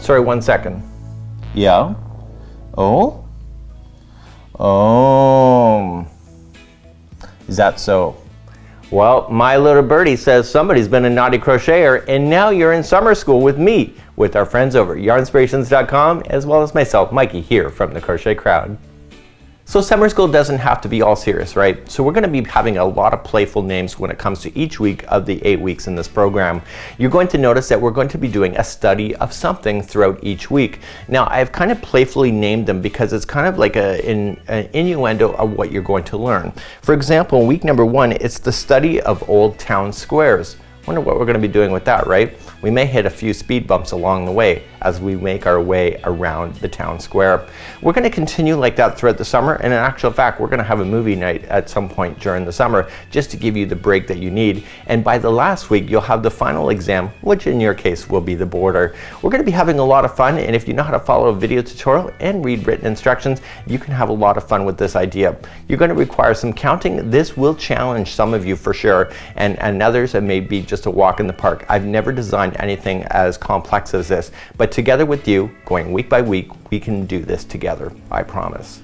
Sorry, 1 second. Yeah. Oh. Oh. Is that so? Well, my little birdie says somebody's been a naughty crocheter, and now you're in summer school with me, with our friends over at Yarnspirations.com, as well as myself, Mikey, here from the Crochet Crowd. So summer school doesn't have to be all serious, right? So we're going to be having a lot of playful names when it comes to each week of the 8 weeks in this program. You're going to notice that we're going to be doing a study of something throughout each week. Now, I've kind of playfully named them because it's kind of like an innuendo of what you're going to learn. For example, week number 1, it's the study of old town squares. Wonder what we're going to be doing with that, right? We may hit a few speed bumps along the way as we make our way around the town square. We're going to continue like that throughout the summer, and in actual fact, we're going to have a movie night at some point during the summer just to give you the break that you need. And by the last week, you'll have the final exam, which in your case will be the border. We're going to be having a lot of fun, and if you know how to follow a video tutorial and read written instructions, you can have a lot of fun with this idea. You're going to require some counting. This will challenge some of you for sure, and others it may be just a walk in the park. I've never designed anything as complex as this, but together with you, going week by week, we can do this together, I promise.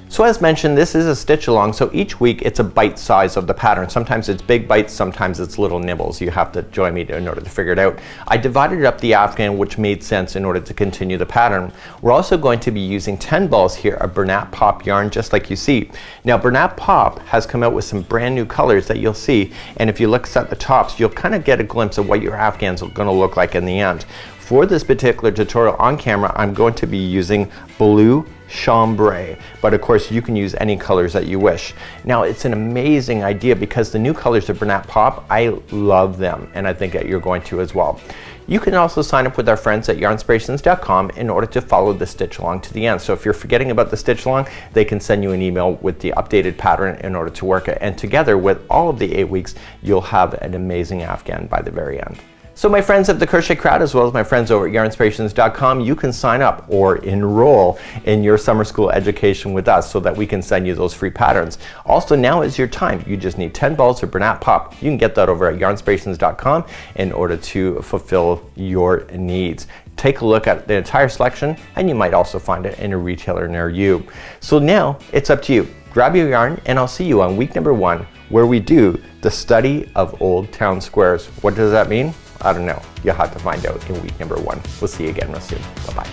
So as mentioned, this is a stitch along, so each week it's a bite size of the pattern. Sometimes it's big bites, sometimes it's little nibbles. You have to join me in order to figure it out. I divided up the afghan, which made sense in order to continue the pattern. We're also going to be using 10 balls here of Bernat Pop yarn, just like you see. Now Bernat Pop has come out with some brand new colors that you'll see, and if you look at the tops, you'll kind of get a glimpse of what your afghans are going to look like in the end. For this particular tutorial on camera, I'm going to be using blue chambray, but of course you can use any colors that you wish. Now it's an amazing idea because the new colors of Bernat Pop, I love them, and I think that you're going to as well. You can also sign up with our friends at Yarnspirations.com in order to follow the stitch along to the end. So if you're forgetting about the stitch along, they can send you an email with the updated pattern in order to work it, and together with all of the 8 weeks, you'll have an amazing afghan by the very end. So my friends of the Crochet Crowd, as well as my friends over at Yarnspirations.com, you can sign up or enroll in your summer school education with us so that we can send you those free patterns. Also, now is your time. You just need 10 balls of Bernat Pop. You can get that over at Yarnspirations.com in order to fulfill your needs. Take a look at the entire selection, and you might also find it in a retailer near you. So now it's up to you. Grab your yarn, and I'll see you on week number 1, where we do the study of old town squares. What does that mean? I don't know. You'll have to find out in week number 1. We'll see you again real soon. Bye-bye.